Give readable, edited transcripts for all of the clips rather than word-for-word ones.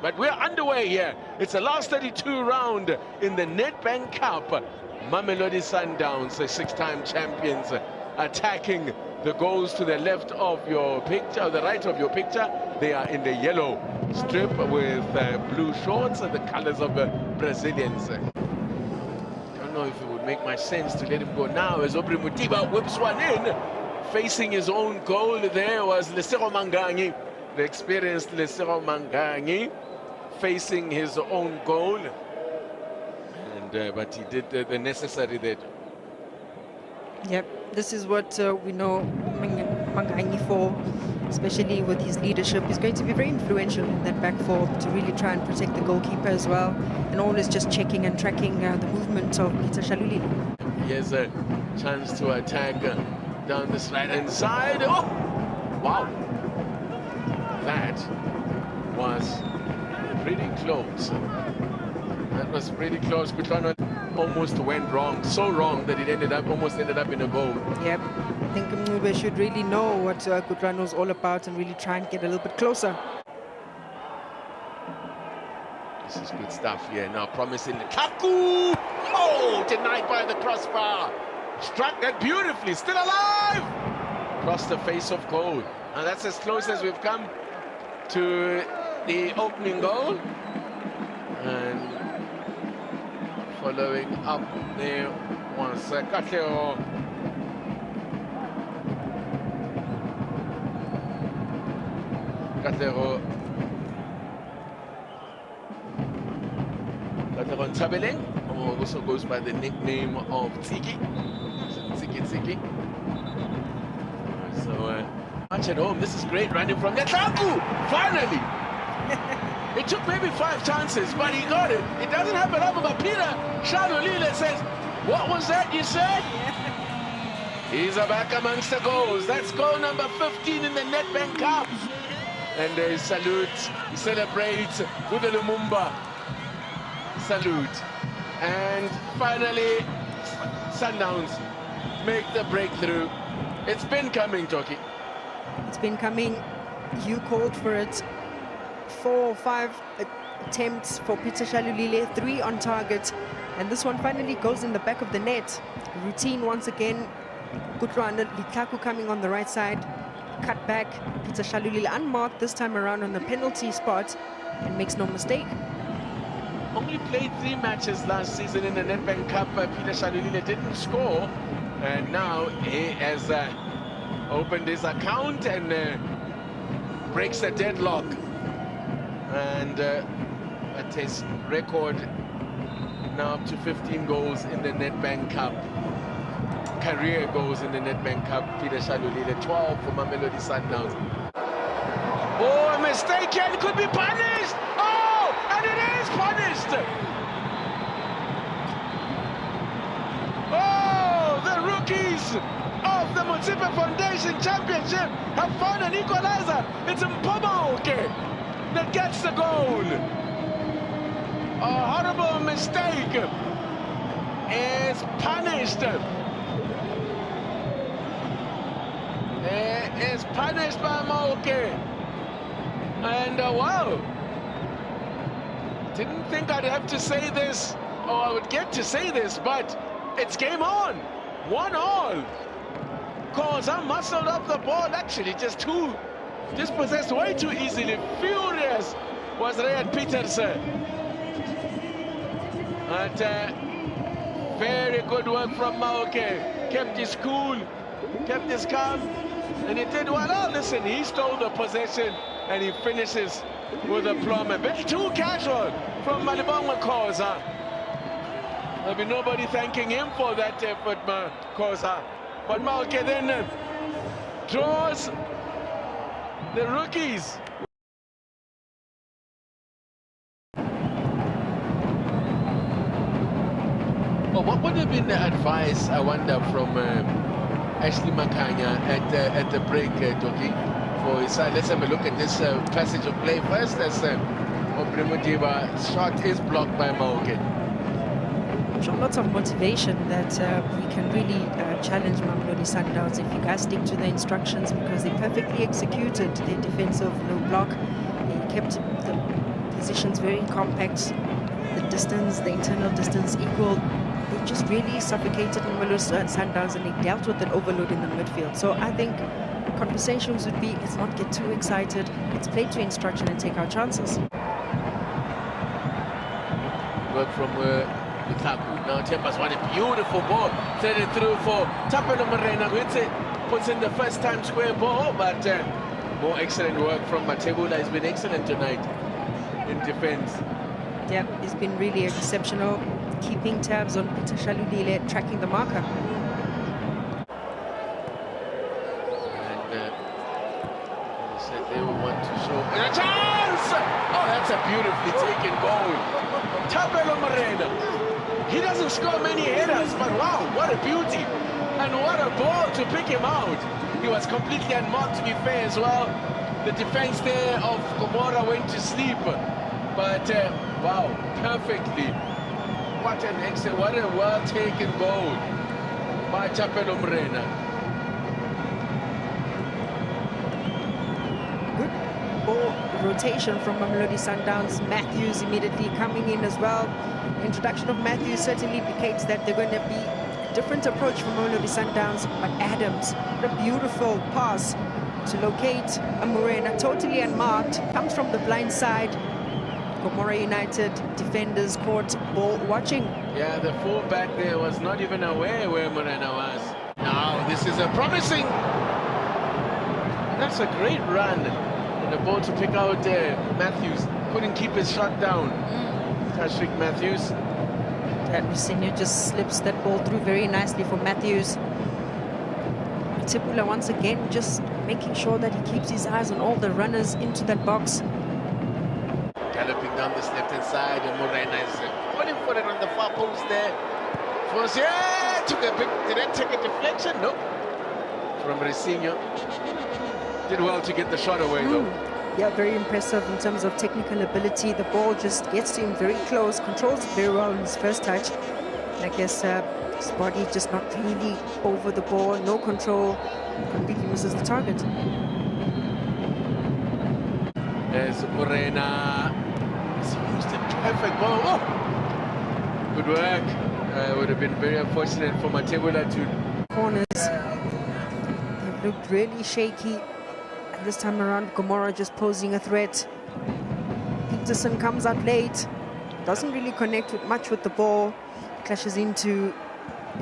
But we're underway here. It's the last 32 round in the Nedbank Cup. Mamelodi Sundowns, the 6-time champions, attacking the goals to the left of your picture, or the right of your picture. They are in the yellow strip with blue shorts and the colors of the Brazilians. Don't know if it would make much sense to let him go now as Aubrey Mutiba whips one in. Facing his own goal there was Lesego Mangangi, the experienced Lesego Mangangi, facing his own goal. And but he did the necessary there. Yep, this is what we know Mangangi for, especially with his leadership. He's going to be very influential in that back four to really try and protect the goalkeeper as well, and always just checking and tracking the movement of Peter Shalulile. He has a chance to attack down this right-hand side. Oh, wow. That was pretty close. That was pretty close. Kutlwana almost went wrong. So wrong that it almost ended up in a goal. Yep. I think Mncube should really know what Kutlwana was all about and really try and get a little bit closer. This is good stuff here. Now promising Lukaku. Oh, denied by the crossbar. Struck that beautifully. Still alive. Across the face of goal. And that's as close as we've come to the opening goal. And following up there was Katlego. Katlego Ntabeleng, who also goes by the nickname of Tiki. Tiki. So much at home. This is great running from Lukaku. Finally. It took maybe 5 chances, but he got it. It doesn't happen often, but Peter Shalulile says, what was that you said? He's back amongst the goals. That's goal number 15 in the Nedbank Cup. And they salute, he celebrates with the Lumumba salute. And finally, Sundowns make the breakthrough. It's been coming, Toki. It's been coming. You called for it. 4 or 5 attempts for Peter Shalulile, 3 on target, and this one finally goes in the back of the net. Routine once again. Kutlwana Lukaku coming on the right side, cut back. Peter Shalulile unmarked this time around on the penalty spot and makes no mistake. Only played 3 matches last season in the Nedbank Cup. Peter Shalulile didn't score, and now he has opened his account and breaks the deadlock. And at his record now up to 15 goals in the Nedbank Cup. Career goals in the Nedbank Cup. Peter Shalulile, 12 for Mamelodi Sundowns. Oh, a mistake here, it could be punished! Oh, and it is punished! Oh, the rookies of the Motsepe Foundation Championship have found an equalizer. It's Mpoma that gets the goal. A horrible mistake is punished. Is punished by Maoke. And wow, didn't think I'd have to say this, or I would get to say this, but it's game on. 1-1. Khoza muscled up the ball, actually just dispossessed way too easily. Furious was Riyad Peterson. But very good work from Maoke. Kept his cool, kept his calm, and he did well. Oh, listen, he stole the possession and he finishes with a plum. A bit too casual from Malibongwe Khoza. There'll be nobody thanking him for that effort, Khoza. But Maoke then draws the rookies. Well, what would have been the advice, I wonder, from Ashley Makanya at the break, Toki, for his side? Let's have a look at this passage of play first. As Aubrey Mutiba's shot is blocked by Maoke. Lots of motivation that we can really challenge Mamelodi Sundowns if you guys stick to the instructions, because they perfectly executed their defensive low block. They kept the positions very compact. The distance, the internal distance equal. They just really suffocated Mamelodi Sundowns, and they dealt with that overload in the midfield. So I think conversations would be, let's not get too excited. Let's play to instruction and take our chances. Work from Lukaku. Now Temba's won a beautiful ball. Threaded through for Tapelo Morena. Puts in the first time square ball, but more excellent work from Matebula. He's been excellent tonight in defense. Yeah, he's been really exceptional, keeping tabs on Peter Shalulile, tracking the marker. And he said they will want to show a chance. Oh, that's a beautifully taken goal. Tapelo Morena. He doesn't score many headers, but wow, what a beauty. And what a ball to pick him out. He was completely unmarked, to be fair as well. The defense there of Gomora went to sleep. But wow, perfectly. What an excellent, what a well-taken goal by Tapelo Morena. Good ball rotation from Mamelodi Sundowns. Matthews immediately coming in as well. The introduction of Matthews certainly indicates that they're going to be a different approach from Mamelodi Sundowns. But Adams, what a beautiful pass to locate a Morena, totally unmarked, comes from the blind side. Gomora United defenders caught ball watching. Yeah, the fullback there was not even aware where Morena was. Now this is a promising. That's a great run. And the ball to pick out Matthews. Couldn't keep his shot down. Tashrik Matthews. And Musinho just slips that ball through very nicely for Matthews. Tipula once again just making sure that he keeps his eyes on all the runners into that box. Galloping down this left-hand side, and Morena is calling for it on the far post there. Was took a big, did it take a deflection? No. From Musinho. Did well to get the shot away though. Yeah, very impressive in terms of technical ability. The ball just gets to him very close, controls it very well in his first touch. And I guess his body just not really over the ball, no control, completely misses the target. There's Morena. It's almost a perfect ball. Oh! Good work. Would have been very unfortunate for Matebula to... Corners. They've looked really shaky. And this time around, Gomora just posing a threat. Peterson comes out late. Doesn't really connect much with the ball. Clashes into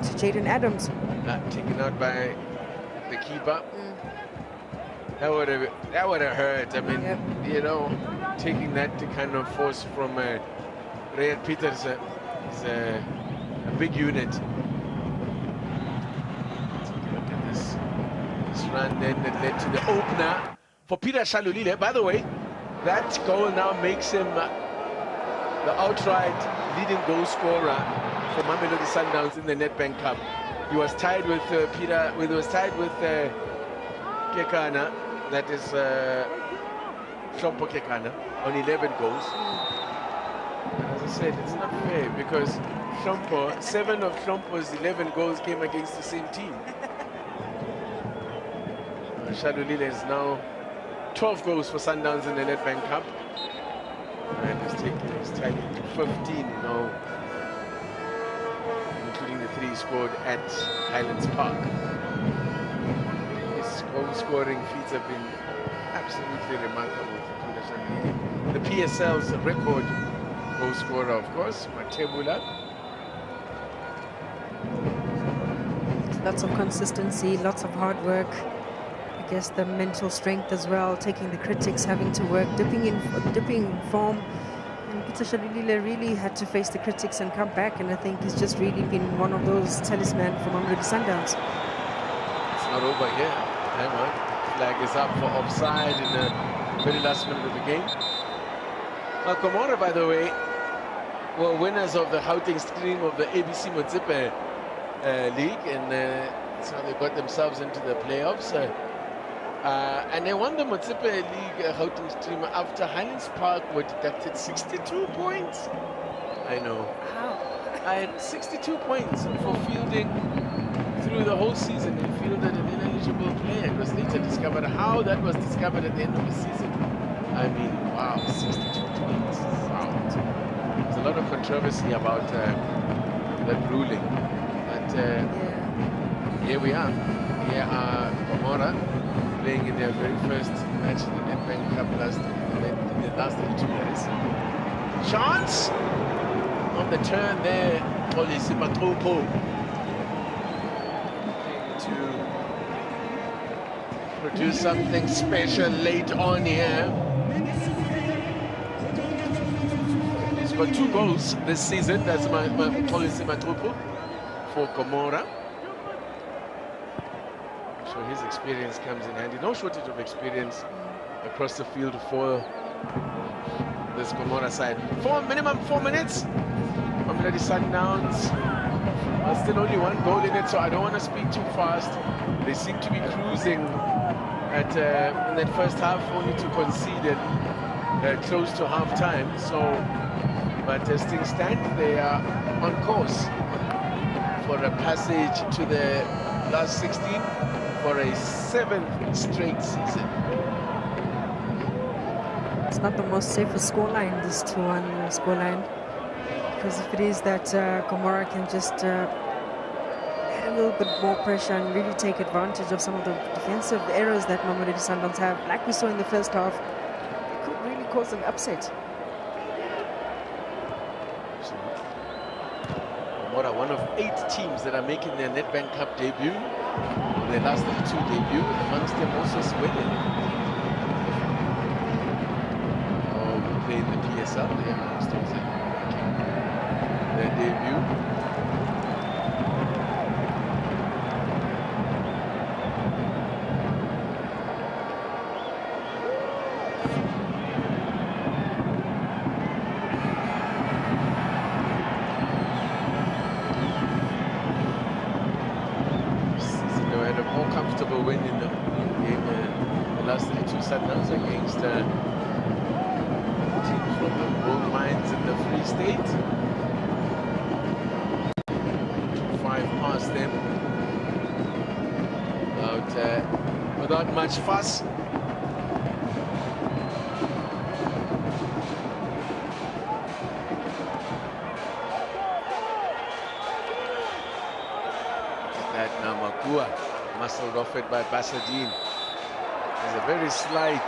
Jaden Adams. Taken out by the keeper. That would have hurt. I mean, you know, taking that to kind of force from Ray Peterson is a big unit. Look at this run then that led to the opener for Peter Shalulile. By the way, that goal now makes him the outright leading goal scorer for Mamelodi Sundowns in the Nedbank Cup. He was tied with Kekana, that is Shompo Kekana, on 11 goals. As I said, it's not fair because Shompo, 7 of Shompo's 11 goals came against the same team. Shalulile is now 12 goals for Sundowns in the Nedbank Cup. And he's taken his tied to 15 now, including the 3 scored at Highlands Park. His goal-scoring feats have been absolutely remarkable for Peter Shalulile. The PSL's record goal scorer, of course, Matebula. Lots of consistency, lots of hard work. I guess the mental strength as well, taking the critics, having to work, dipping in form. And Peter Shalulile really had to face the critics and come back, and I think he's just really been one of those talisman for Mamelodi Sundowns. It's not over here. Hang on. Flag is up for offside in the very last minute of the game. Gomora, by the way, were winners of the Gauteng stream of the ABC Motsepe League, and that's how they got themselves into the playoffs. And they won the Motsepe League Gauteng stream after Highlands Park were deducted 62 points. I know. Wow. I had 62 points for fielding through the whole season. They fielded an ineligible player. It was later discovered how that was discovered at the end of the season. I mean, wow, 62 points. lot of controversy about that ruling, but here we are. Here are Gomora playing in their very first match in the Nedbank Cup in the last 32 years. Chance on the turn there, Mamelodi Sundowns to produce something special late on here. He's got 2 goals this season. That's Mamelodi Sundowns for Gomora. So his experience comes in handy. No shortage of experience across the field for this Gomora side. Minimum 4 minutes. Mamelodi Sundowns. Still only 1 goal in it, so I don't want to speak too fast. They seem to be cruising at in that first half, only to concede it close to half time. So, but as things stand, they are on course for a passage to the last 16 for a 7th straight season. It's not the most safest scoreline, this 2-1 scoreline, because if it is that Gomora can just add a little bit more pressure and really take advantage of some of the defensive errors that Mamelodi Sundowns have, like we saw in the first half, it could really cause an upset. Gomora, one of 8 teams that are making their Nedbank Cup debut, their last 2 debut, amongst them also Sweden. In the PSL, they announced their debut. Season they had a more comfortable win in the last 32 Sundowns against from the gold mines in the Free State. 5 past them without much fuss. That now Makua muscled off it by Basadine. There's a very slight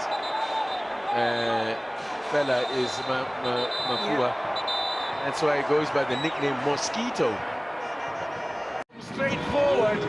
fella is Makua. That's why he goes by the nickname Mosquito. Straight forward.